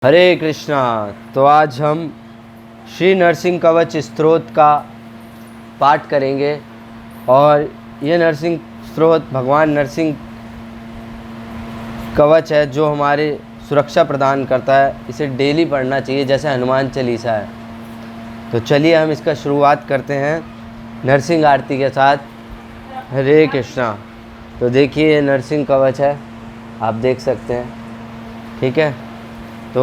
हरे कृष्णा। तो आज हम श्री नरसिंह कवच स्तोत्र का पाठ करेंगे और ये नरसिंह स्तोत्र भगवान नरसिंह कवच है जो हमारे सुरक्षा प्रदान करता है। इसे डेली पढ़ना चाहिए जैसे हनुमान चालीसा है। तो चलिए हम इसका शुरुआत करते हैं नरसिंह आरती के साथ। हरे कृष्णा। तो देखिए ये नरसिंह कवच है, आप देख सकते हैं, ठीक है। तो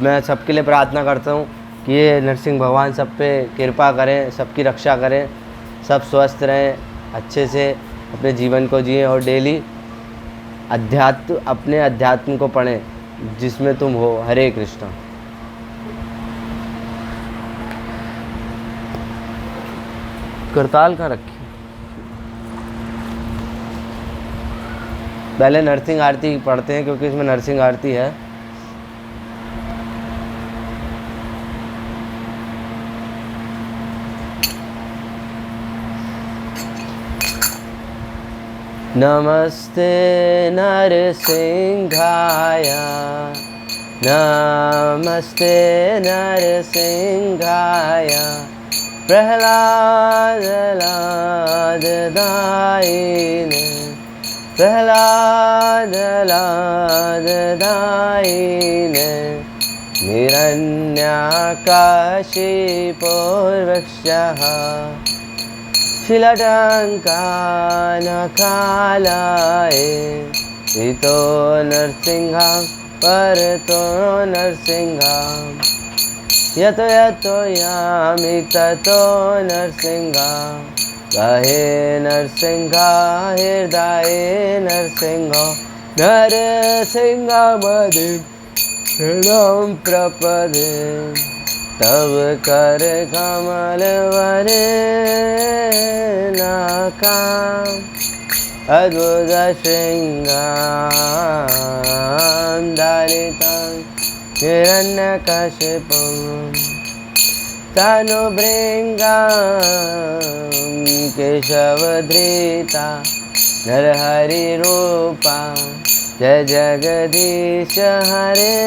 मैं सबके लिए प्रार्थना करता हूँ कि ये नरसिंह भगवान सब पे कृपा करें, सबकी रक्षा करें, सब स्वस्थ रहें, अच्छे से अपने जीवन को जिएं और डेली अपने अध्यात्म को पढ़ें जिसमें तुम हो। हरे कृष्णा। करताल कहाँ रखी? पहले नरसिंह आरती पढ़ते हैं क्योंकि इसमें नरसिंह आरती है। नमस्ते नरसिंहाय, नमस्ते नरसिंहाय, प्रह्लादलाददायिने, प्रह्लादलाददायिने, हिरण्यकशिपुर्वक्षः, शिलटङ्कानकालाय, इतो नरसिंहं परतो नरसिंहं, यतो यतो यामि ततो नरसिंहं, गहे नरसिंहा हृदये नरसिंहो, नरसिंहमदे हृदं प्रपदे, तव कर कमल वरेणाकां, अद्भुत श्रृंगां दलितं हिरण्यकशिपुं, तनुभृङ्गां केशवधृता नरहरिरूपा, जय जगदीश हरे,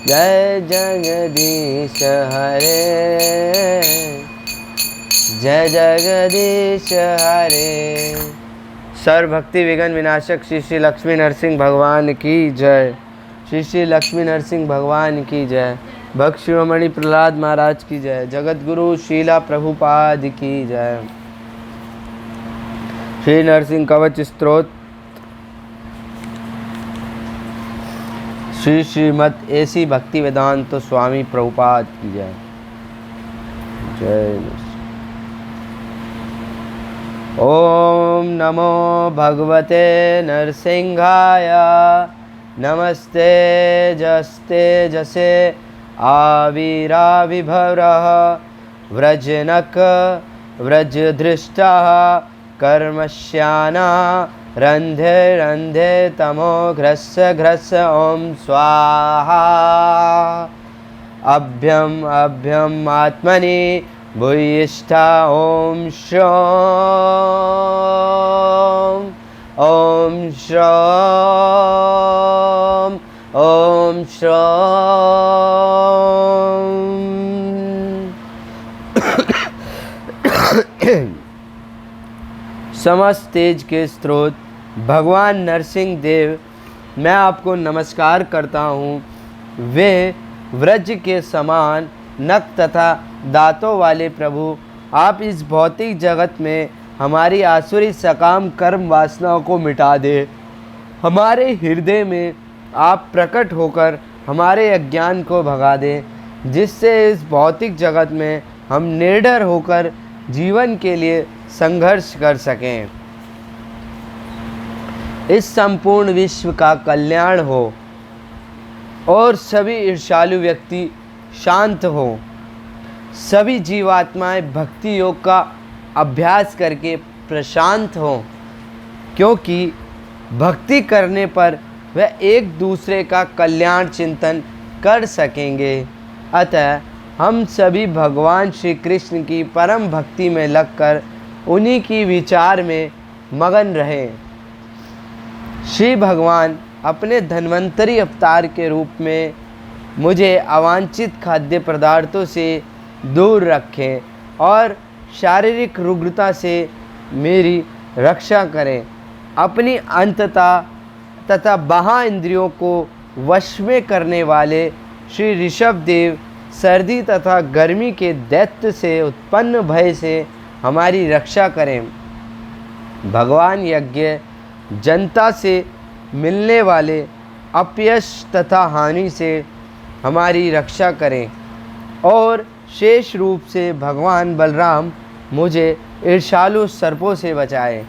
जय जगदीश हरे, जय जगदीश हरे। सर्वभक्ति विघ्न विनाशक श्री श्री लक्ष्मी नरसिंह भगवान की जय। श्री श्री लक्ष्मी नरसिंह भगवान की जय। भक्त शिरोमणि प्रहलाद महाराज की जय। जगत गुरु शीला प्रभुपाद की जय। श्री नरसिंह कवच स्तोत्र श्री श्रीमद एसी भक्ति वेदांत स्वामी प्रभुपाद की जय। जय। ओम नमो भगवते नरसिंहाय, नमस्ते जस्ते जसे आविराविभवः, व्रजनक व्रजधृष्टः कर्मश्याना, रंधे रंधे तमो घ्रस्य घ्रस्य ओम स्वाहा, अभ्यम अभ्यम आत्मनि भूयिष्ठा ओम श्रोम, ओम श्रोम, ओम श्रोम। समस्त तेज के स्रोत भगवान नरसिंह देव, मैं आपको नमस्कार करता हूँ। वे व्रज के समान नख तथा दांतों वाले प्रभु, आप इस भौतिक जगत में हमारी आसुरी सकाम कर्म वासनाओं को मिटा दे। हमारे हृदय में आप प्रकट होकर हमारे अज्ञान को भगा दें, जिससे इस भौतिक जगत में हम निडर होकर जीवन के लिए संघर्ष कर सकें। इस संपूर्ण विश्व का कल्याण हो और सभी ईर्ष्यालु व्यक्ति शांत हो। सभी जीवात्माएं भक्ति योग का अभ्यास करके प्रशांत हों, क्योंकि भक्ति करने पर वह एक दूसरे का कल्याण चिंतन कर सकेंगे। अतः हम सभी भगवान श्री कृष्ण की परम भक्ति में लगकर उन्हीं की विचार में मगन रहें। श्री भगवान अपने धन्वंतरी अवतार के रूप में मुझे अवांछित खाद्य पदार्थों से दूर रखें और शारीरिक रुग्णता से मेरी रक्षा करें। अपनी अंतता तथा बाह्य इंद्रियों को वश में करने वाले श्री ऋषभ देव सर्दी तथा गर्मी के दैत्य से उत्पन्न भय से हमारी रक्षा करें। भगवान यज्ञ जनता से मिलने वाले अपयश तथा हानि से हमारी रक्षा करें और शेष रूप से भगवान बलराम मुझे ईर्ष्यालु सर्पों से बचाएं।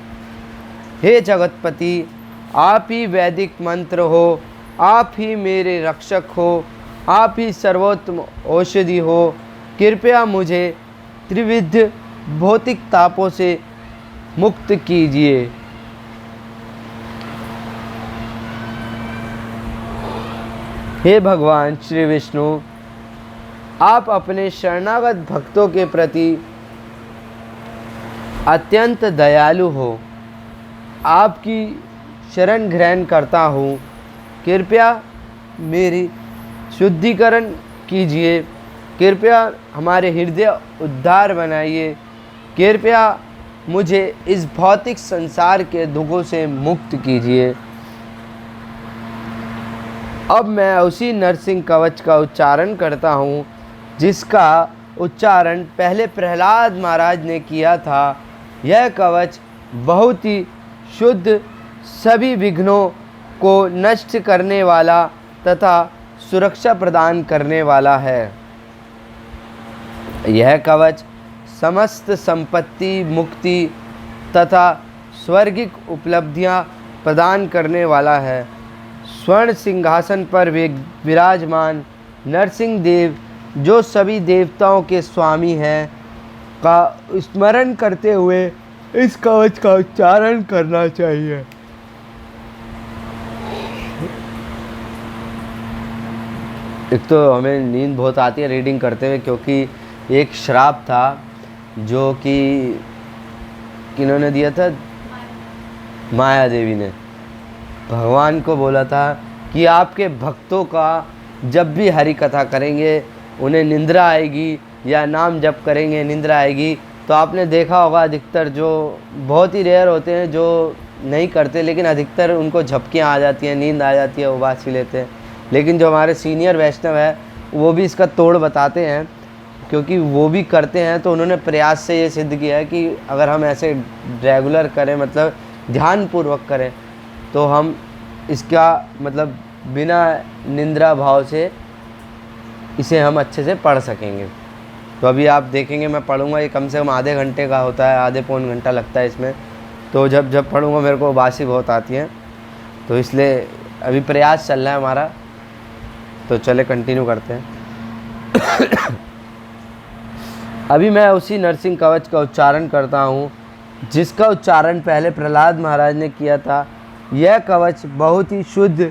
हे जगतपति, आप ही वैदिक मंत्र हो, आप ही मेरे रक्षक हो, आप ही सर्वोत्तम औषधि हो। कृपया मुझे त्रिविध भौतिक तापों से मुक्त कीजिए। हे भगवान श्री विष्णु, आप अपने शरणागत भक्तों के प्रति अत्यंत दयालु हो। आपकी शरण ग्रहण करता हूँ। कृपया मेरी शुद्धिकरण कीजिए। कृपया हमारे हृदय उद्धार बनाइए। कृपया मुझे इस भौतिक संसार के दुखों से मुक्त कीजिए। अब मैं उसी नरसिंह कवच का उच्चारण करता हूँ जिसका उच्चारण पहले प्रहलाद महाराज ने किया था। यह कवच बहुत ही शुद्ध, सभी विघ्नों को नष्ट करने वाला तथा सुरक्षा प्रदान करने वाला है। यह कवच समस्त संपत्ति, मुक्ति तथा स्वर्गिक उपलब्धियां प्रदान करने वाला है। स्वर्ण सिंहासन पर विराजमान नरसिंह देव, जो सभी देवताओं के स्वामी हैं, का स्मरण करते हुए इस कवच का उच्चारण करना चाहिए। एक तो हमें नींद बहुत आती है रीडिंग करते हुए, क्योंकि एक श्राप था जो कि किन्होंने दिया था, माया देवी ने भगवान को बोला था कि आपके भक्तों का जब भी हरि कथा करेंगे उन्हें निंद्रा आएगी या नाम जप करेंगे निंद्रा आएगी। तो आपने देखा होगा अधिकतर, जो बहुत ही रेयर होते हैं जो नहीं करते, लेकिन अधिकतर उनको झपकियाँ आ जाती हैं, नींद आ जाती है, वो बात ही लेते हैं। लेकिन जो हमारे सीनियर वैष्णव है वो भी इसका तोड़ बताते हैं, क्योंकि वो भी करते हैं। तो उन्होंने प्रयास से ये सिद्ध किया है कि अगर हम ऐसे रेगुलर करें, मतलब ध्यानपूर्वक करें, तो हम इसका मतलब बिना निंद्रा भाव से इसे हम अच्छे से पढ़ सकेंगे। तो अभी आप देखेंगे मैं पढ़ूँगा, ये कम से कम आधे घंटे का होता है, आधे पौन घंटा लगता है इसमें। तो जब पढ़ूँगा मेरे को उबासी बहुत आती है, तो इसलिए अभी प्रयास चल रहा है हमारा। तो चले कंटिन्यू करते हैं। अभी मैं उसी नरसिंह कवच का उच्चारण करता हूँ जिसका उच्चारण पहले प्रहलाद महाराज ने किया था। यह कवच बहुत ही शुद्ध,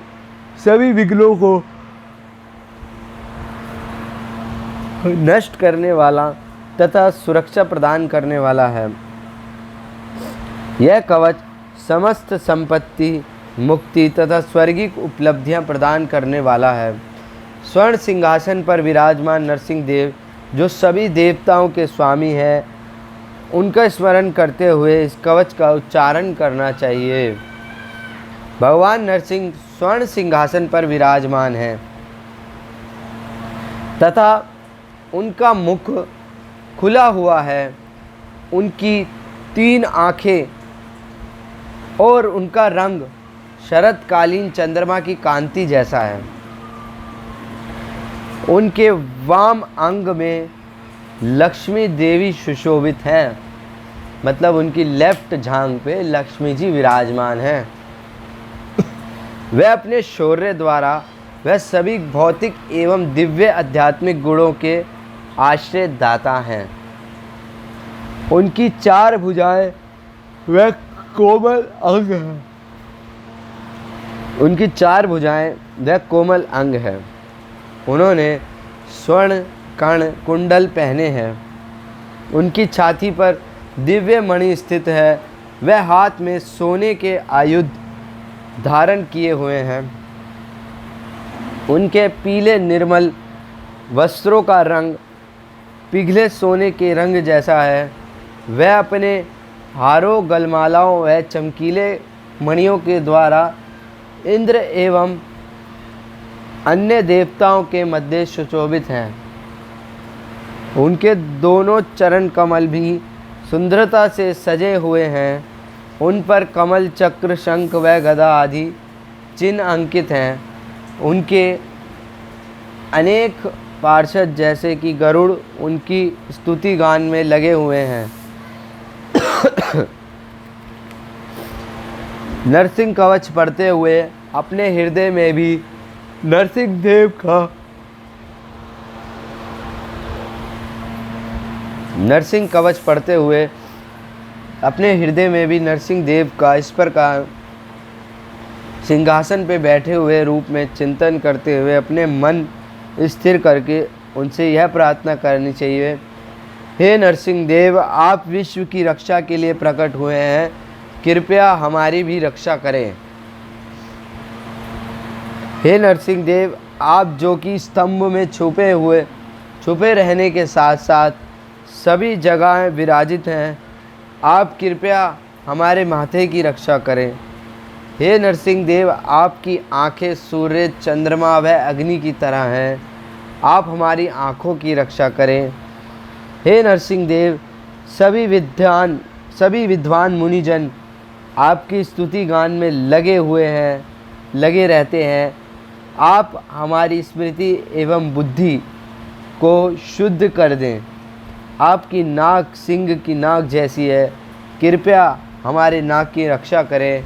सभी विघ्नों को नष्ट करने वाला तथा सुरक्षा प्रदान करने वाला है। यह कवच समस्त संपत्ति, मुक्ति तथा स्वर्गिक उपलब्धियां प्रदान करने वाला है। स्वर्ण सिंहासन पर विराजमान नरसिंह देव, जो सभी देवताओं के स्वामी हैं, उनका स्मरण करते हुए इस कवच का उच्चारण करना चाहिए। भगवान नरसिंह स्वर्ण सिंहासन पर विराजमान हैं तथा उनका मुख खुला हुआ है, उनकी 3 आँखें और उनका रंग शरतकालीन चंद्रमा की कांति जैसा है। उनके वाम अंग में लक्ष्मी देवी सुशोभित हैं, मतलब उनकी लेफ्ट जांघ पे लक्ष्मी जी विराजमान हैं। वह अपने शौर्य द्वारा वह सभी भौतिक एवं दिव्य आध्यात्मिक गुणों के आश्रय दाता हैं। उनकी 4 भुजाएं वह कोमल अंग है। उनकी 4 भुजाएं वह कोमल अंग है। उन्होंने स्वर्ण कर्ण कुंडल पहने हैं। उनकी छाती पर दिव्य मणि स्थित है। वह हाथ में सोने के आयुध धारण किए हुए हैं। उनके पीले निर्मल वस्त्रों का रंग पिघले सोने के रंग जैसा है। वह अपने हारों, गलमालाओं व चमकीले मणियों के द्वारा इंद्र एवं अन्य देवताओं के मध्य सुशोभित हैं। उनके दोनों चरण कमल भी सुंदरता से सजे हुए हैं। उन पर कमल, चक्र, शंख व गदा आदि चिन्ह अंकित हैं। उनके अनेक पार्षद जैसे कि गरुड़ उनकी स्तुति गान में लगे हुए हैं। नरसिंह कवच पढ़ते हुए अपने हृदय में भी नरसिंह देव का इस प्रकार सिंहासन पे बैठे हुए रूप में चिंतन करते हुए अपने मन स्थिर करके उनसे यह प्रार्थना करनी चाहिए, हे नरसिंह देव, आप विश्व की रक्षा के लिए प्रकट हुए हैं, कृपया हमारी भी रक्षा करें। हे नरसिंह देव, आप जो कि स्तंभ में छुपे रहने के साथ साथ सभी जगह विराजित हैं, आप कृपया हमारे माथे की रक्षा करें। हे नरसिंह देव, आपकी आंखें सूर्य, चंद्रमा व अग्नि की तरह हैं, आप हमारी आँखों की रक्षा करें। हे नरसिंह देव, सभी विद्वान मुनिजन आपकी स्तुति गान में लगे रहते हैं। आप हमारी स्मृति एवं बुद्धि को शुद्ध कर दें। आपकी नाक सिंह की नाक जैसी है, कृपया हमारे नाक की रक्षा करें।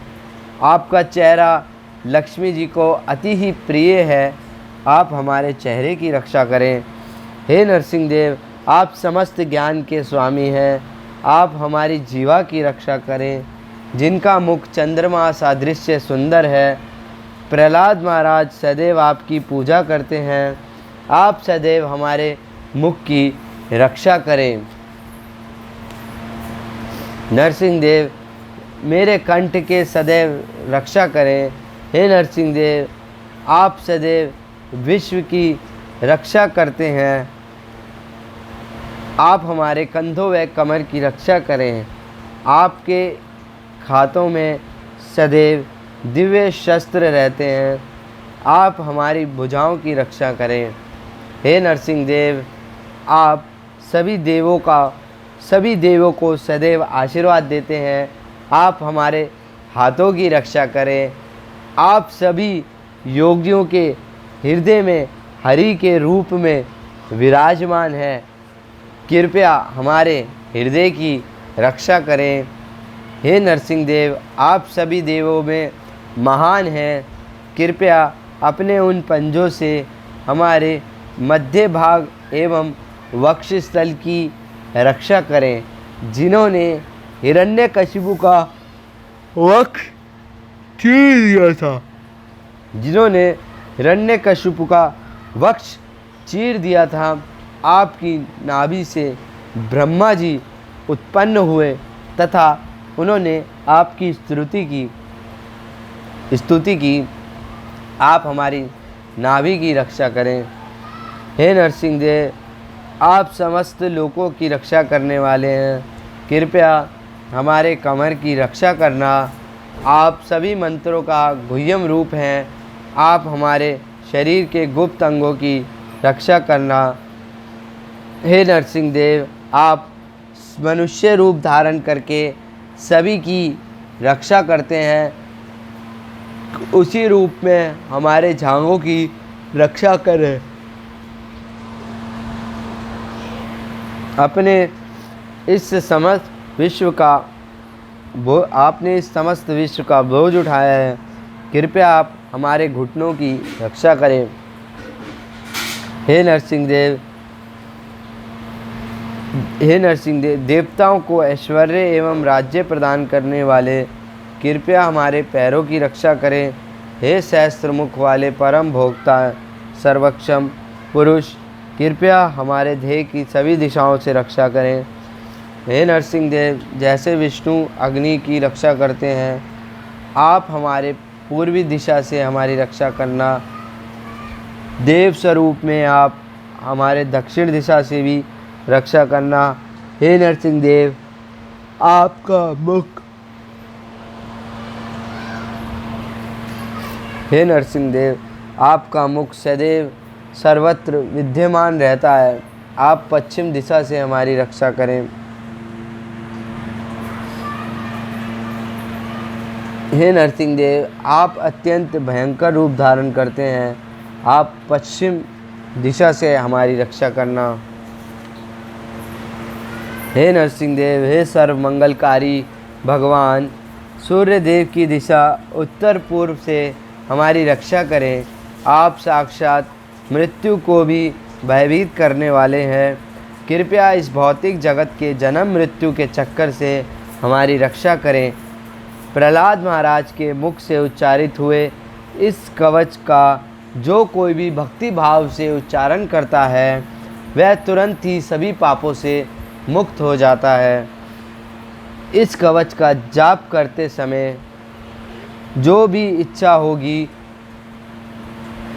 आपका चेहरा लक्ष्मी जी को अति ही प्रिय है, आप हमारे चेहरे की रक्षा करें। हे नरसिंह देव, आप समस्त ज्ञान के स्वामी हैं, आप हमारी जीवा की रक्षा करें, जिनका मुख चंद्रमा सादृश्य सुंदर है। प्रहलाद महाराज सदैव आपकी पूजा करते हैं, आप सदैव हमारे मुख की रक्षा करें। नरसिंह देव, मेरे कंठ के सदैव रक्षा करें। हे नरसिंह देव, आप सदैव विश्व की रक्षा करते हैं, आप हमारे कंधों व कमर की रक्षा करें। आपके हाथों में सदैव दिव्य शस्त्र रहते हैं, आप हमारी भुजाओं की रक्षा करें। हे नरसिंह देव, आप सभी देवों को सदैव आशीर्वाद देते हैं, आप हमारे हाथों की रक्षा करें। आप सभी योगियों के हृदय में हरि के रूप में विराजमान है, कृपया हमारे हृदय की रक्षा करें। हे नरसिंह देव, आप सभी देवों में महान हैं, कृपया अपने उन पंजों से हमारे मध्य भाग एवं वक्षस्थल की रक्षा करें, जिन्होंने हिरण्यकशिपु का वक्ष चीर दिया था। आपकी नाभि से ब्रह्मा जी उत्पन्न हुए तथा उन्होंने आपकी स्तुति की, आप हमारी नाभि की रक्षा करें। हे नरसिंह देव, आप समस्त लोकों की रक्षा करने वाले हैं, कृपया हमारे कमर की रक्षा करना। आप सभी मंत्रों का गुह्यम रूप हैं, आप हमारे शरीर के गुप्त अंगों की रक्षा करना। हे नरसिंह देव, आप मनुष्य रूप धारण करके सभी की रक्षा करते हैं, उसी रूप में हमारे जांघों की रक्षा करें। आपने इस समस्त विश्व का बोझ उठाया है, कृपया आप हमारे घुटनों की रक्षा करें। हे नरसिंह देव, देवताओं को ऐश्वर्य एवं राज्य प्रदान करने वाले, कृपया हमारे पैरों की रक्षा करें। हे सहस्त्र मुख वाले परम भोक्ता सर्वक्षम पुरुष, कृपया हमारे देह की सभी दिशाओं से रक्षा करें। हे नरसिंह देव, जैसे विष्णु अग्नि की रक्षा करते हैं, आप हमारे पूर्वी दिशा से हमारी रक्षा करना। देव स्वरूप में आप हमारे दक्षिण दिशा से भी रक्षा करना। हे नरसिंह देव, आपका मुख हे नरसिंह देव, आपका मुख सदैव सर्वत्र विद्यमान रहता है। आप पश्चिम दिशा से हमारी रक्षा करें। हे नरसिंह देव, आप अत्यंत भयंकर रूप धारण करते हैं। आप पश्चिम दिशा से हमारी रक्षा करना। हे नरसिंह देव, हे सर्व मंगलकारी भगवान, सूर्य देव की दिशा उत्तर पूर्व से हमारी रक्षा करें। आप साक्षात मृत्यु को भी भयभीत करने वाले हैं। कृपया इस भौतिक जगत के जन्म मृत्यु के चक्कर से हमारी रक्षा करें। प्रहलाद महाराज के मुख से उच्चारित हुए इस कवच का जो कोई भी भक्ति भाव से उच्चारण करता है वह तुरंत ही सभी पापों से मुक्त हो जाता है। इस कवच का जाप करते समय जो भी इच्छा होगी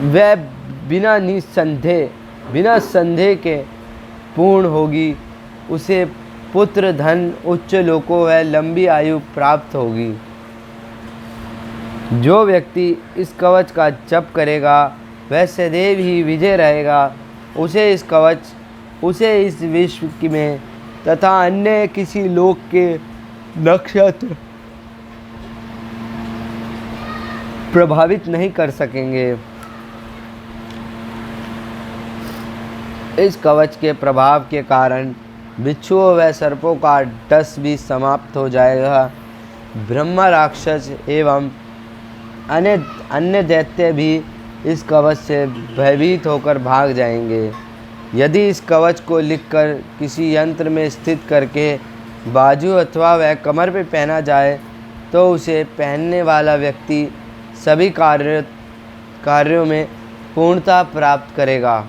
वह बिना संदेह के पूर्ण होगी। उसे पुत्र, धन, उच्च लोकों व लंबी आयु प्राप्त होगी। जो व्यक्ति इस कवच का जप करेगा वह सदैव ही विजय रहेगा। उसे इस विश्व में तथा अन्य किसी लोक के नक्षत्र प्रभावित नहीं कर सकेंगे। इस कवच के प्रभाव के कारण बिच्छुओं व सर्पों का डस भी समाप्त हो जाएगा। ब्रह्मा, राक्षस एवं अन्य दैत्य भी इस कवच से भयभीत होकर भाग जाएंगे। यदि इस कवच को लिखकर किसी यंत्र में स्थित करके बाजू अथवा वह कमर पर पहना जाए तो उसे पहनने वाला व्यक्ति सभी कार्यों में पूर्णता प्राप्त करेगा।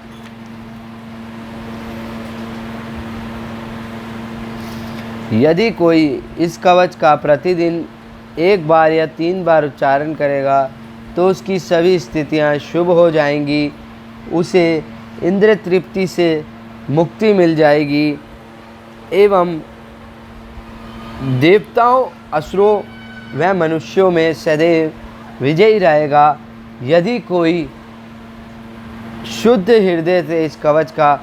यदि कोई इस कवच का प्रतिदिन 1 बार या 3 बार उच्चारण करेगा तो उसकी सभी स्थितियां शुभ हो जाएंगी। उसे इंद्र तृप्ति से मुक्ति मिल जाएगी एवं देवताओं, असुरों व मनुष्यों में सदैव विजयी रहेगा। यदि कोई शुद्ध हृदय से इस कवच का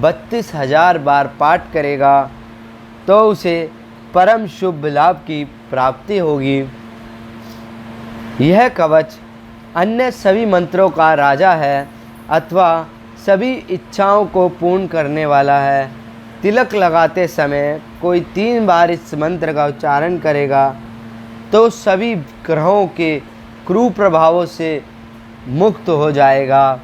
32,000 बार पाठ करेगा तो उसे परम शुभ लाभ की प्राप्ति होगी। यह कवच अन्य सभी मंत्रों का राजा है अथवा सभी इच्छाओं को पूर्ण करने वाला है। तिलक लगाते समय कोई 3 बार इस मंत्र का उच्चारण करेगा तो सभी ग्रहों के कुप्रभावों से मुक्त हो जाएगा।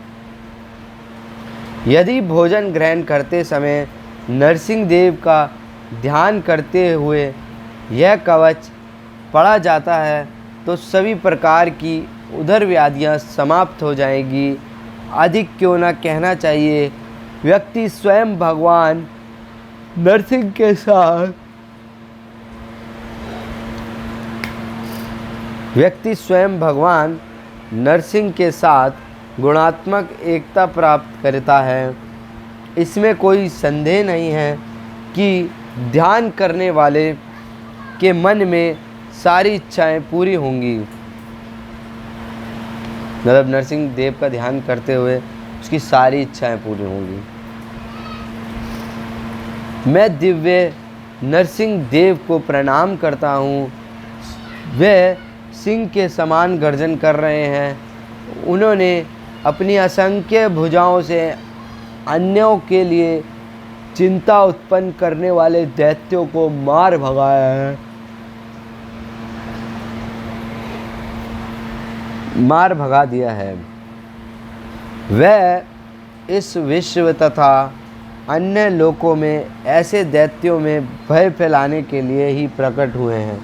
यदि भोजन ग्रहण करते समय नरसिंह देव का ध्यान करते हुए यह कवच पढ़ा जाता है तो सभी प्रकार की उदर व्याधियाँ समाप्त हो जाएंगी। अधिक क्यों ना कहना चाहिए, व्यक्ति स्वयं भगवान नरसिंह के साथ गुणात्मक एकता प्राप्त करता है। इसमें कोई संदेह नहीं है कि ध्यान करने वाले के मन में सारी इच्छाएं पूरी होंगी। मतलब नरसिंह देव का ध्यान करते हुए उसकी सारी इच्छाएं पूरी होंगी। मैं दिव्य नरसिंह देव को प्रणाम करता हूँ। वे सिंह के समान गर्जन कर रहे हैं। उन्होंने अपनी असंख्य भुजाओं से अन्यों के लिए चिंता उत्पन्न करने वाले दैत्यों को मार भगाया है। मार भगा दिया है। वह इस विश्व तथा अन्य लोकों में ऐसे दैत्यों में भय फैलाने के लिए ही प्रकट हुए हैं।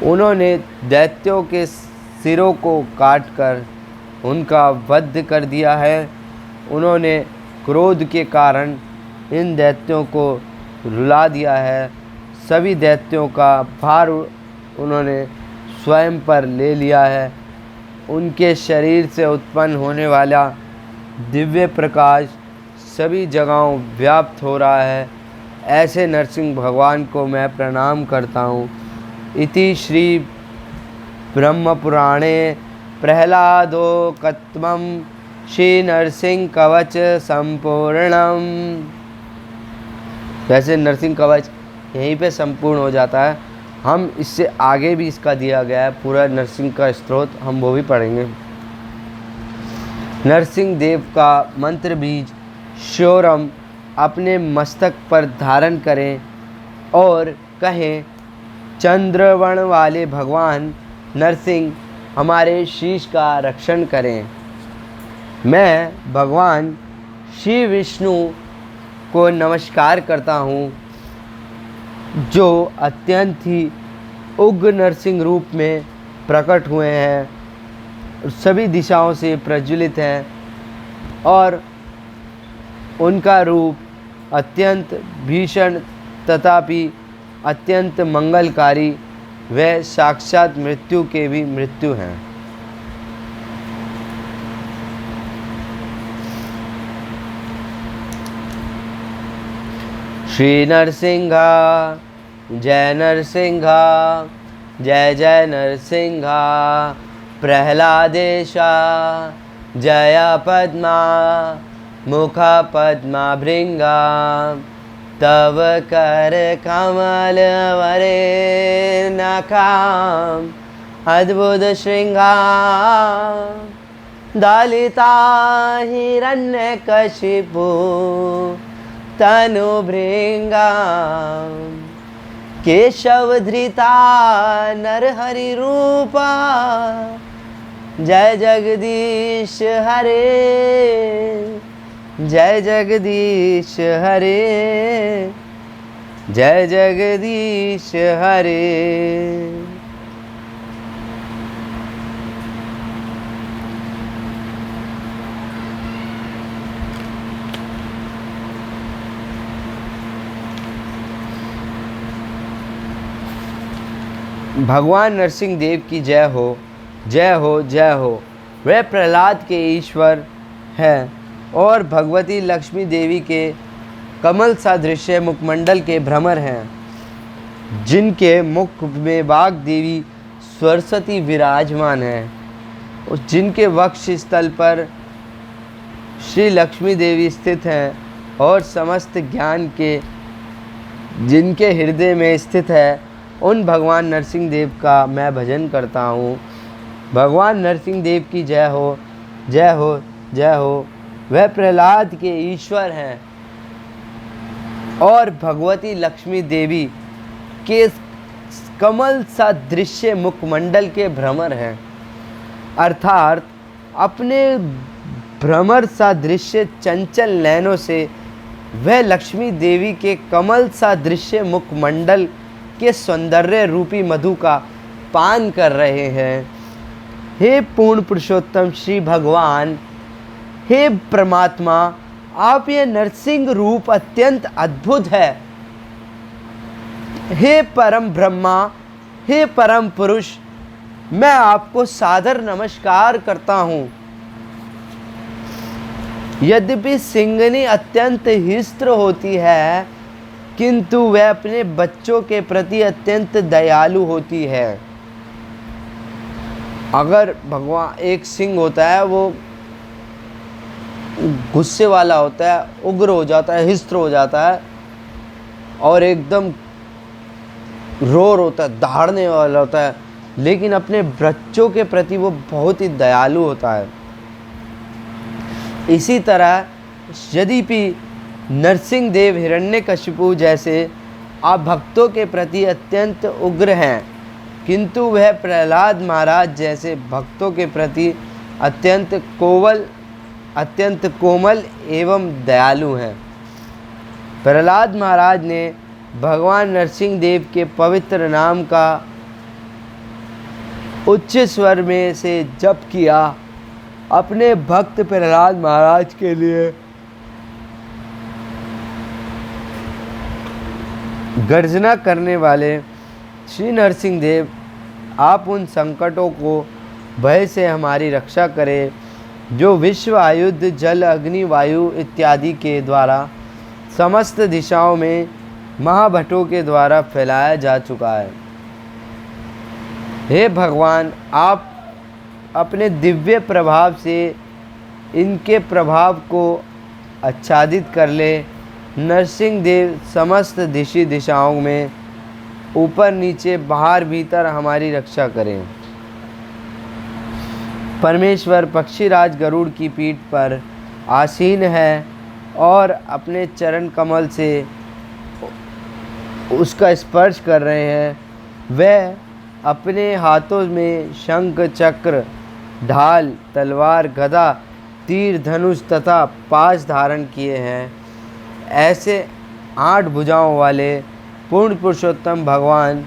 उन्होंने दैत्यों के सिरों को काटकर उनका वध कर दिया है। उन्होंने क्रोध के कारण इन दैत्यों को रुला दिया है। सभी दैत्यों का भार उन्होंने स्वयं पर ले लिया है। उनके शरीर से उत्पन्न होने वाला दिव्य प्रकाश सभी जगहों व्याप्त हो रहा है। ऐसे नरसिंह भगवान को मैं प्रणाम करता हूँ। इति श्री ब्रह्म पुराणे प्रहलादोकत्वं श्री नरसिंह कवच संपूर्णम। वैसे नरसिंह कवच यहीं पे संपूर्ण हो जाता है। हम इससे आगे भी इसका दिया गया है पूरा नरसिंह का स्त्रोत, हम वो भी पढ़ेंगे। नरसिंह देव का मंत्र बीज शोरम अपने मस्तक पर धारण करें और कहें, चंद्रवर्ण वाले भगवान नरसिंह हमारे शीश का रक्षण करें। मैं भगवान श्री विष्णु को नमस्कार करता हूँ, जो अत्यंत ही उग्र नरसिंह रूप में प्रकट हुए हैं, सभी दिशाओं से प्रज्वलित हैं और उनका रूप अत्यंत भीषण तथापि अत्यंत मंगलकारी व साक्षात मृत्यु के भी मृत्यु हैं। श्री नरसिंहा जय नरसिंहा, जय जय नरसिंहा। प्रहलादेशा जय पद्मा मुख पद्मा भृंगा, तव कर कमल वरे नकाम अद्भुत श्रृंगा। दलिता हिरण्यकशिपु तनु भृंगा, केशव धृता नरहरि रूपा। जय जगदीश हरे, जय जगदीश हरे, जय जगदीश हरे। भगवान नरसिंह देव की जय हो, जय हो, जय हो। वे प्रहलाद के ईश्वर हैं और भगवती लक्ष्मी देवी के कमल सादृश्य मुखमंडल के भ्रमर हैं, जिनके मुख में बाग देवी सरस्वती विराजमान है, जिनके वक्ष स्थल पर श्री लक्ष्मी देवी स्थित हैं और समस्त ज्ञान के जिनके हृदय में स्थित है, उन भगवान नरसिंह देव का मैं भजन करता हूँ। भगवान नरसिंह देव की जय हो, जय हो, जय हो। वह प्रहलाद के ईश्वर हैं और भगवती लक्ष्मी देवी के कमल सादृश्य मुखमंडल के भ्रमर हैं, अर्थात अपने भ्रमर सादृश्य चंचल नयनों से वह लक्ष्मी देवी के कमल सादृश्य मुखमंडल के सौंदर्य रूपी मधु का पान कर रहे हैं। हे पूर्ण पुरुषोत्तम श्री भगवान, हे परमात्मा, आप ये नरसिंह रूप अत्यंत अद्भुत है। हे परम ब्रह्मा, हे परम पुरुष, मैं आपको सादर नमस्कार करता हूँ। यद्यपि सिंगनी अत्यंत हिस्त्र होती है, किंतु वह अपने बच्चों के प्रति अत्यंत दयालु होती है। अगर भगवान एक सिंह होता है, वो गुस्से वाला होता है, उग्र हो जाता है, हिस्त्र हो जाता है और एकदम रोर होता है, दहाड़ने वाला होता है, लेकिन अपने बच्चों के प्रति वो बहुत ही दयालु होता है। इसी तरह यद्यपि नरसिंह देव हिरण्यकशिपु जैसे आप भक्तों के प्रति अत्यंत उग्र हैं, किंतु वह प्रहलाद महाराज जैसे भक्तों के प्रति अत्यंत कोमल एवं दयालु हैं। प्रहलाद महाराज ने भगवान नरसिंह देव के पवित्र नाम का उच्च स्वर में से जप किया। अपने भक्त प्रहलाद महाराज के लिए गर्जना करने वाले श्री नरसिंह देव आप उन संकटों को भय से हमारी रक्षा करें जो विश्व आयुध जल अग्नि वायु इत्यादि के द्वारा समस्त दिशाओं में महाभटों के द्वारा फैलाया जा चुका है। हे भगवान, आप अपने दिव्य प्रभाव से इनके प्रभाव को आच्छादित कर ले। नरसिंह देव समस्त दिशाओं में ऊपर नीचे बाहर भीतर हमारी रक्षा करें। परमेश्वर पक्षीराज गरुड़ की पीठ पर आसीन है और अपने चरण कमल से उसका स्पर्श कर रहे हैं। वह अपने हाथों में शंख चक्र ढाल तलवार गदा तीर धनुष तथा पाश धारण किए हैं। ऐसे 8 भुजाओं वाले पूर्ण पुरुषोत्तम भगवान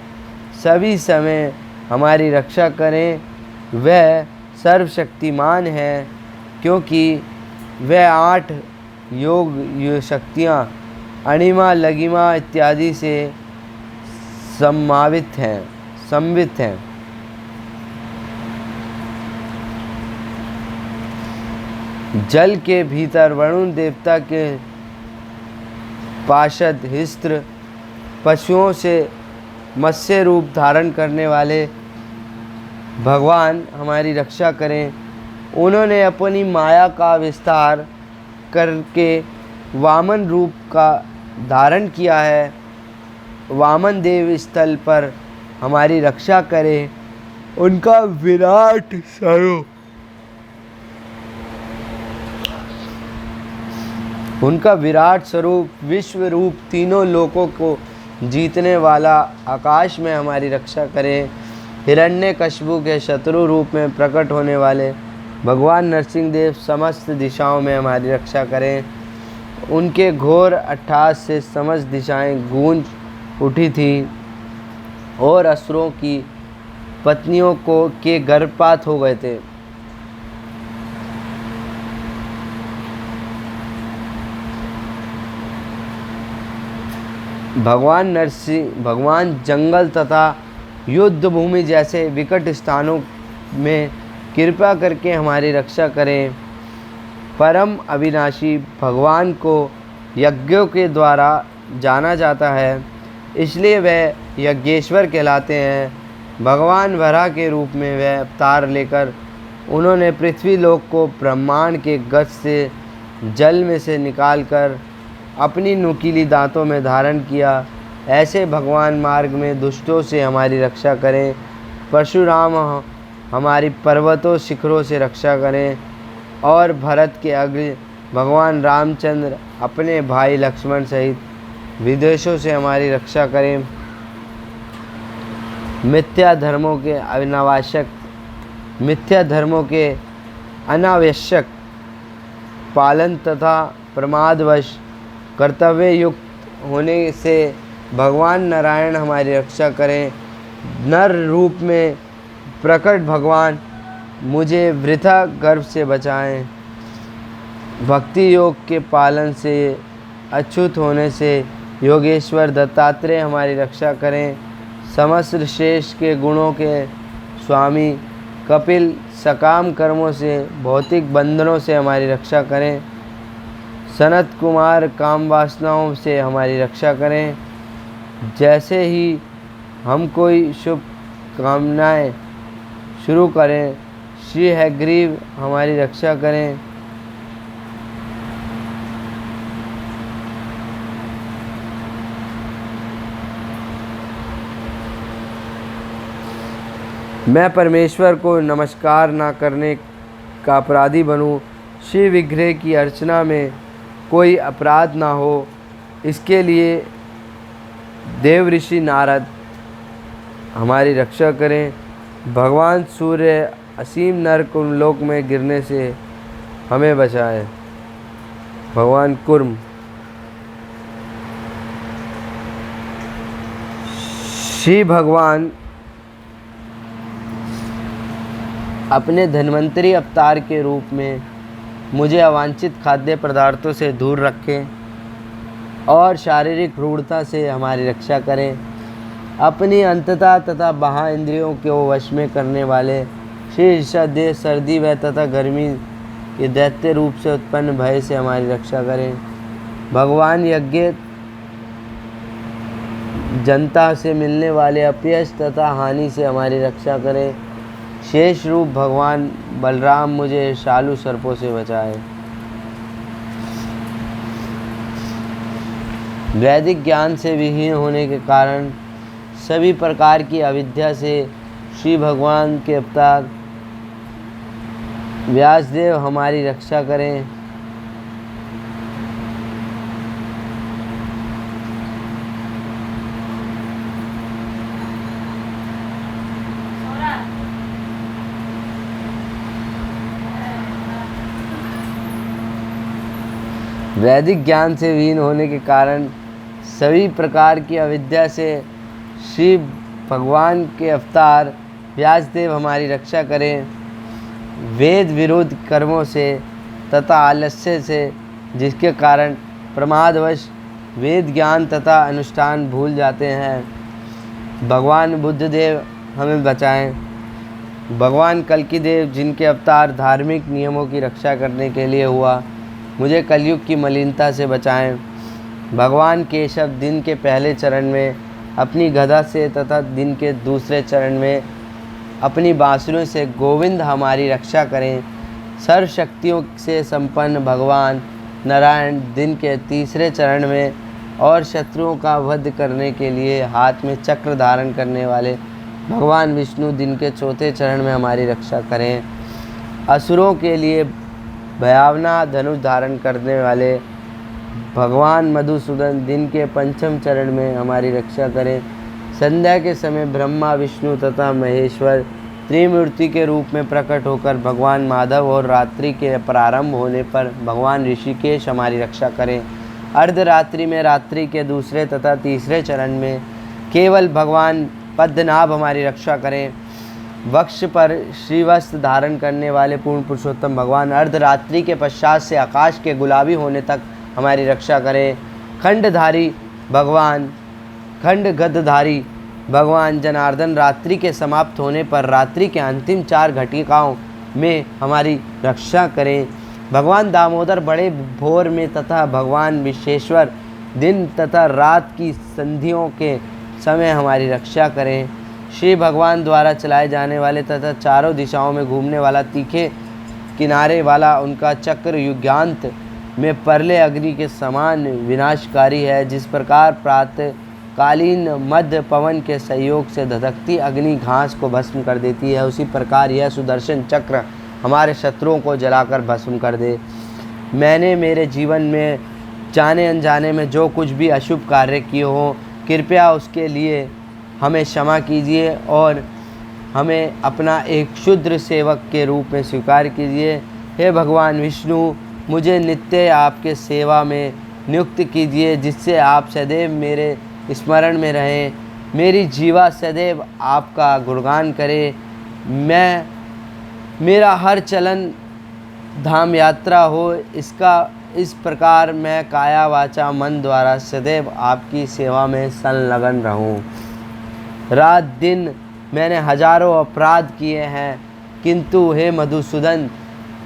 सभी समय हमारी रक्षा करें। वह सर्वशक्तिमान है क्योंकि वह 8 योग शक्तियाँ अणिमा लगिमा इत्यादि से संवित हैं। जल के भीतर वरुण देवता के पार्षद हिस्त्र पशुओं से मत्स्य रूप धारण करने वाले भगवान हमारी रक्षा करें। उन्होंने अपनी माया का विस्तार करके वामन रूप का धारण किया है। वामन देव स्थल पर हमारी रक्षा करें। उनका विराट स्वरूप विश्व रूप तीनों लोकों को जीतने वाला आकाश में हमारी रक्षा करें। हिरण्यकशिपु के शत्रु रूप में प्रकट होने वाले भगवान नरसिंह देव समस्त दिशाओं में हमारी रक्षा करें। उनके घोर अट्टहास से समस्त दिशाएं गूंज उठी थी और असुरों की पत्नियों के गर्भपात हो गए थे। भगवान जंगल तथा युद्ध भूमि जैसे विकट स्थानों में कृपा करके हमारी रक्षा करें। परम अविनाशी भगवान को यज्ञों के द्वारा जाना जाता है, इसलिए वह यज्ञेश्वर कहलाते हैं। भगवान वराह के रूप में वह अवतार लेकर उन्होंने पृथ्वी लोक को ब्रह्मांड के गज से जल में से निकालकर अपनी नुकीली दांतों में धारण किया। ऐसे भगवान मार्ग में दुष्टों से हमारी रक्षा करें। परशुराम हमारी पर्वतों शिखरों से रक्षा करें और भरत के अग्र भगवान रामचंद्र अपने भाई लक्ष्मण सहित विदेशों से हमारी रक्षा करें। मिथ्या धर्मों के अनावश्यक पालन तथा प्रमादवश कर्तव्य युक्त होने से भगवान नारायण हमारी रक्षा करें। नर रूप में प्रकट भगवान मुझे वृथा गर्भ से बचाएं। भक्ति योग के पालन से अच्युत होने से योगेश्वर दत्तात्रेय हमारी रक्षा करें। समस्त श्रेष्ठ के गुणों के स्वामी कपिल सकाम कर्मों से भौतिक बंधनों से हमारी रक्षा करें। सनत कुमार काम वासनाओं से हमारी रक्षा करें। जैसे ही हम कोई शुभ कामनाएं शुरू करें, श्री हयग्रीव हमारी रक्षा करें। मैं परमेश्वर को नमस्कार ना करने का अपराधी बनूं। श्री विग्रह की अर्चना में कोई अपराध ना हो, इसके लिए देव ऋषि नारद हमारी रक्षा करें। भगवान सूर्य असीम नरक लोक में गिरने से हमें बचाएं। भगवान कुर्म श्री भगवान अपने धन्वंतरी अवतार के रूप में मुझे अवांछित खाद्य पदार्थों से दूर रखें और शारीरिक रूढ़ता से हमारी रक्षा करें। अपनी अंतता तथा बाह्य इंद्रियों को वश में करने वाले श्री ईशादेव सर्दी व तथा गर्मी के दैत्य रूप से उत्पन्न भय से हमारी रक्षा करें। भगवान यज्ञ जनता से मिलने वाले अपयश तथा हानि से हमारी रक्षा करें। शेष रूप भगवान बलराम मुझे शालू सर्पों से बचाए। वैदिक ज्ञान से विहीन होने के कारण सभी प्रकार की अविद्या से श्री भगवान के अवतार व्यासदेव हमारी रक्षा करें। वैदिक ज्ञान से विहीन होने के कारण सभी प्रकार की अविद्या से श्री भगवान के अवतार व्यासदेव हमारी रक्षा करें। वेद विरोध कर्मों से तथा आलस्य से जिसके कारण प्रमादवश वेद ज्ञान तथा अनुष्ठान भूल जाते हैं, भगवान बुद्धदेव हमें बचाएं। भगवान कल्कि देव जिनके अवतार धार्मिक नियमों की रक्षा करने के लिए हुआ, मुझे कलयुग की मलिनता से बचाएं। भगवान केशव दिन के पहले चरण में अपनी गदा से तथा दिन के दूसरे चरण में अपनी बांसुरी से गोविंद हमारी रक्षा करें। सर्वशक्तियों से संपन्न भगवान नारायण दिन के तीसरे चरण में और शत्रुओं का वध करने के लिए हाथ में चक्र धारण करने वाले भगवान विष्णु दिन के चौथे चरण में हमारी रक्षा करें। असुरों के लिए भयावना धनुष धारण करने वाले भगवान मधुसूदन दिन के पंचम चरण में हमारी रक्षा करें। संध्या के समय ब्रह्मा विष्णु तथा महेश्वर त्रिमूर्ति के रूप में प्रकट होकर भगवान माधव और रात्रि के प्रारंभ होने पर भगवान ऋषिकेश हमारी रक्षा करें। अर्धरात्रि में रात्रि के दूसरे तथा तीसरे चरण में केवल भगवान पद्मनाभ हमारी रक्षा करें। वक्ष पर श्रीवस्त्र धारण करने वाले पूर्ण पुरुषोत्तम भगवान अर्धरात्रि के पश्चात से आकाश के गुलाबी होने तक हमारी रक्षा करें। खंड गदधारी भगवान जनार्दन रात्रि के समाप्त होने पर रात्रि के अंतिम 4 घटिकाओं में हमारी रक्षा करें। भगवान दामोदर बड़े भोर में तथा भगवान विश्वेश्वर दिन तथा रात की संधियों के समय हमारी रक्षा करें। श्री भगवान द्वारा चलाए जाने वाले तथा चारों दिशाओं में घूमने वाला तीखे किनारे वाला उनका चक्र युगांत में परले अग्नि के समान विनाशकारी है। जिस प्रकार प्रातःकालीन मध्य पवन के सहयोग से धधकती अग्नि घास को भस्म कर देती है, उसी प्रकार यह सुदर्शन चक्र हमारे शत्रुओं को जलाकर भस्म कर दे। मैंने मेरे जीवन में जाने अनजाने में जो कुछ भी अशुभ कार्य किए हों, कृपया उसके लिए हमें क्षमा कीजिए और हमें अपना एक शुद्र सेवक के रूप में स्वीकार कीजिए। हे भगवान विष्णु, मुझे नित्य आपके सेवा में नियुक्त कीजिए, जिससे आप सदैव मेरे स्मरण में रहें। मेरी जीवा सदैव आपका गुणगान करे। मेरा हर चलन धाम यात्रा हो, इस प्रकार मैं काया वाचा मन द्वारा सदैव आपकी सेवा में संलग्न रहूं। रात दिन मैंने हजारों अपराध किए हैं, किंतु हे मधुसूदन,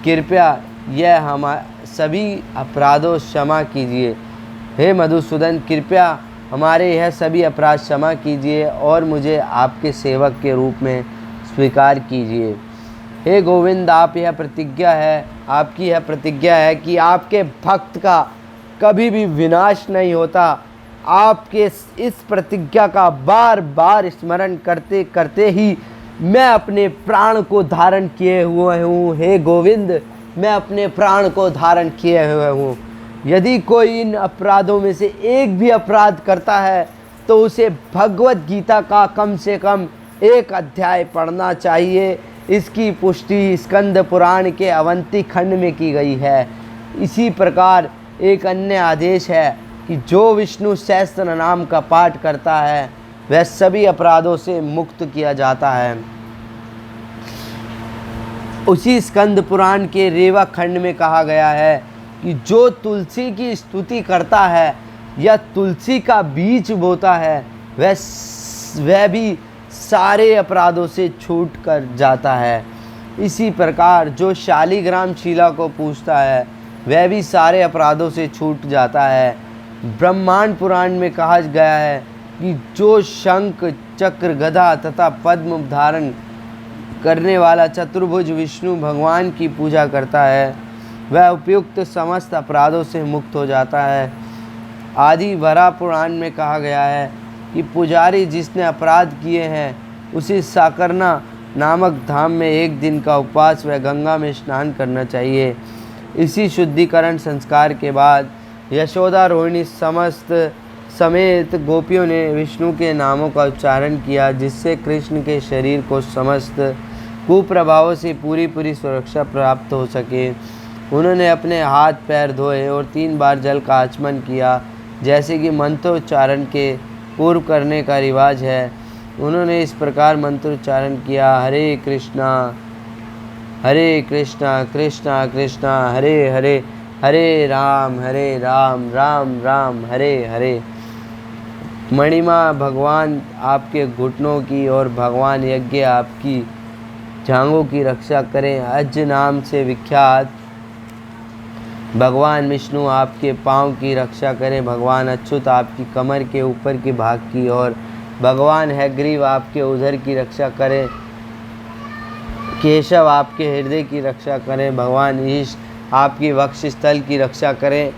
कृपया यह सभी अपराधों क्षमा कीजिए। हे मधुसूदन, कृपया हमारे यह सभी अपराध क्षमा कीजिए और मुझे आपके सेवक के रूप में स्वीकार कीजिए। हे गोविंद, आपकी यह प्रतिज्ञा है कि आपके भक्त का कभी भी विनाश नहीं होता। आपके इस प्रतिज्ञा का बार बार स्मरण करते करते ही मैं अपने प्राण को धारण किए हुए हूँ। हे गोविंद, मैं अपने प्राण को धारण किए हुए हूँ। यदि कोई इन अपराधों में से एक भी अपराध करता है तो उसे भगवत गीता का कम से कम 1 अध्याय पढ़ना चाहिए। इसकी पुष्टि स्कंद पुराण के अवंती खंड में की गई है। इसी प्रकार एक अन्य आदेश है कि जो विष्णु सहस्त्र नाम का पाठ करता है वह सभी अपराधों से मुक्त किया जाता है। उसी स्कंद पुराण के रेवा खंड में कहा गया है कि जो तुलसी की स्तुति करता है या तुलसी का बीज बोता है वह वह भी सारे अपराधों से छूट कर जाता है। इसी प्रकार जो शालिग्राम शिला को पूजता है वह भी सारे अपराधों से छूट जाता है। ब्रह्मांड पुराण में कहा गया है कि जो शंख चक्र गदा तथा पद्म धारण करने वाला चतुर्भुज विष्णु भगवान की पूजा करता है वह उपयुक्त समस्त अपराधों से मुक्त हो जाता है। आदि वरा पुराण में कहा गया है कि पुजारी जिसने अपराध किए हैं उसे साकरना नामक धाम में 1 दिन का उपवास व गंगा में स्नान करना चाहिए। इसी शुद्धिकरण संस्कार के बाद यशोदा रोहिणी समेत गोपियों ने विष्णु के नामों का उच्चारण किया, जिससे कृष्ण के शरीर को समस्त कुप्रभावों से पूरी सुरक्षा प्राप्त हो सके। उन्होंने अपने हाथ पैर धोए और 3 बार जल का आचमन किया, जैसे कि मंत्रोच्चारण के पूर्व करने का रिवाज है। उन्होंने इस प्रकार मंत्रोच्चारण किया, हरे कृष्णा कृष्णा कृष्णा हरे हरे, हरे राम राम राम हरे हरे। मणिमा भगवान आपके घुटनों की और भगवान यज्ञ आपकी जांघों की रक्षा करें। अज नाम से विख्यात भगवान विष्णु आपके पाँव की रक्षा करें। भगवान अच्युत आपकी कमर के ऊपर के भाग की और भगवान हैग्रीव आपके उदर की रक्षा करें। केशव आपके हृदय की रक्षा करें। भगवान ईश आपकी वक्षस्थल की रक्षा करें।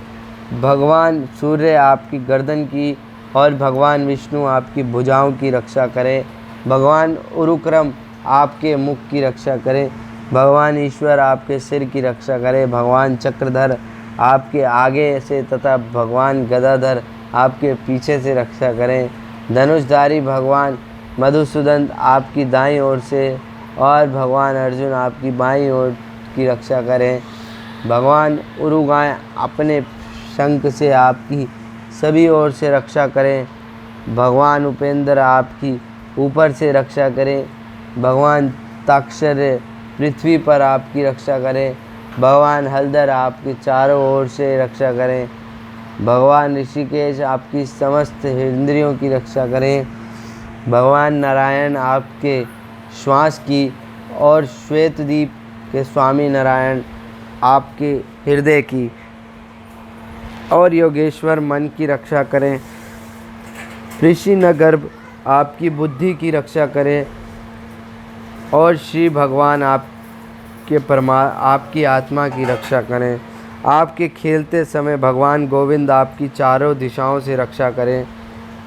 भगवान सूर्य आपकी गर्दन की और भगवान विष्णु आपकी भुजाओं की रक्षा करें। भगवान उरुक्रम आपके मुख की रक्षा करें। भगवान ईश्वर आपके सिर की रक्षा करें। भगवान चक्रधर आपके आगे से तथा भगवान गदाधर आपके पीछे से रक्षा करें। धनुषधारी भगवान मधुसूदन आपकी दाईं ओर से और भगवान अर्जुन आपकी बाईं ओर की रक्षा करें। भगवान उरुगाय अपने शंख से आपकी सभी ओर से रक्षा करें। भगवान उपेंद्र आपकी ऊपर से रक्षा करें। भगवान ताक्षर्य पृथ्वी पर आपकी रक्षा करें। भगवान हलधर आपकी चारों ओर से रक्षा करें। भगवान ऋषिकेश आपकी समस्त इंद्रियों की रक्षा करें। भगवान नारायण आपके श्वास की और श्वेतद्वीप के स्वामी नारायण आपके हृदय की और योगेश्वर मन की रक्षा करें। ऋषि नगर्भ आपकी बुद्धि की रक्षा करें और श्री भगवान आपकी आत्मा की रक्षा करें। आपके खेलते समय भगवान गोविंद आपकी चारों दिशाओं से रक्षा करें।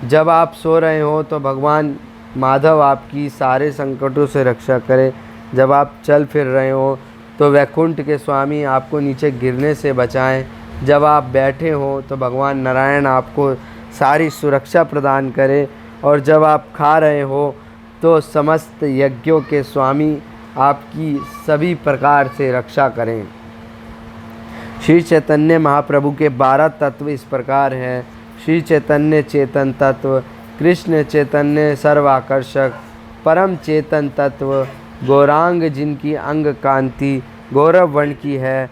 जब आप सो रहे हो तो भगवान माधव आपकी सारे संकटों से रक्षा करें। जब आप चल फिर रहे हो तो वैकुंठ के स्वामी आपको नीचे गिरने से बचाएं। जब आप बैठे हो तो भगवान नारायण आपको सारी सुरक्षा प्रदान करें। और जब आप खा रहे हो तो समस्त यज्ञों के स्वामी आपकी सभी प्रकार से रक्षा करें। श्री चैतन्य महाप्रभु के 12 तत्व इस प्रकार हैं। श्री चैतन्य चेतन तत्व, कृष्ण चैतन्य सर्वाकर्षक, परम चेतन तत्व, गौरांग जिनकी अंग कांति गौरव वर्ण की है,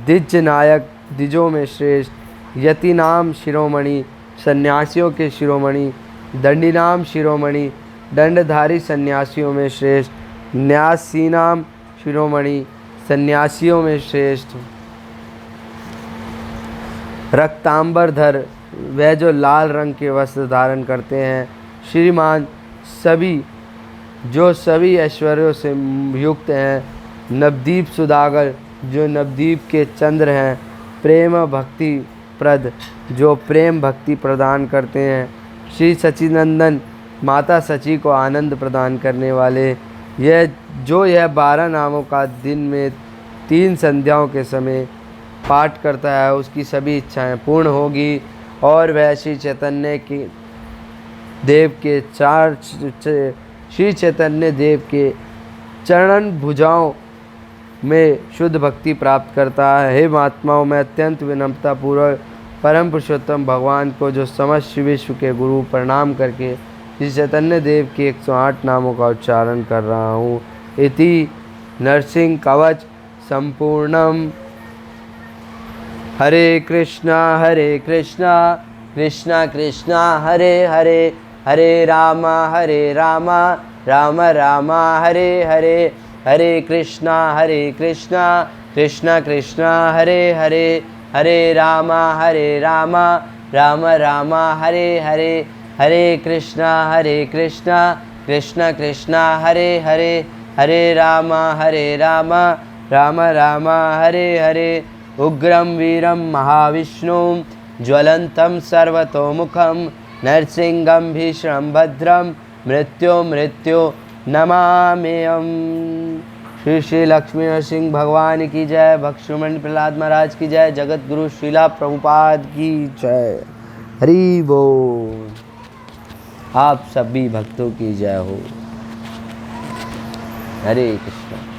द्विज नायक द्विजों में श्रेष्ठ, यतिनाम शिरोमणि सन्यासियों के शिरोमणि, दंडीनाम शिरोमणि दंडधारी सन्यासियों में श्रेष्ठ, न्यासीनाम शिरोमणि सन्यासियों में श्रेष्ठ, रक्तांबरधर वह जो लाल रंग के वस्त्र धारण करते हैं, श्रीमान सभी ऐश्वर्यों से युक्त हैं, नवदीप सुदागर जो नवदीप के चंद्र हैं, प्रेम भक्ति प्रद जो प्रेम भक्ति प्रदान करते हैं, श्री सचिनंदन माता सची को आनंद प्रदान करने वाले, यह 12 नामों का दिन में 3 संध्याओं के समय पाठ करता है उसकी सभी इच्छाएं पूर्ण होगी और वह श्री चैतन्य देव के चरण भुजाओं में शुद्ध भक्ति प्राप्त करता है। हे महात्माओं, मैं अत्यंत विनम्रता पूर्वक परम पुरुषोत्तम भगवान को जो समस्त विश्व के गुरु प्रणाम करके श्री चैतन्य देव के 108 नामों का उच्चारण कर रहा हूँ। इति नरसिंह कवच संपूर्णम। हरे कृष्णा कृष्णा कृष्णा हरे हरे, हरे राम राम राम हरे हरे, हरे कृष्णा कृष्णा कृष्णा हरे हरे, हरे राम राम राम हरे हरे, हरे कृष्णा कृष्णा कृष्णा हरे हरे, हरे राम राम राम हरे हरे। उग्रं वीरं महाविष्णुं ज्वलन्तं सर्वतोमुखं नरसिंहं भीषणं भद्रं मृत्यो नमाम्यहम्। श्री श्री लक्ष्मी नरसिंह भगवान की जय, भक्ष्युमंड प्रहलाद महाराज की जय, जगत गुरु श्रीला प्रभुपाद की जय। हरि बोल। आप सभी भक्तों की जय हो। हरे कृष्ण।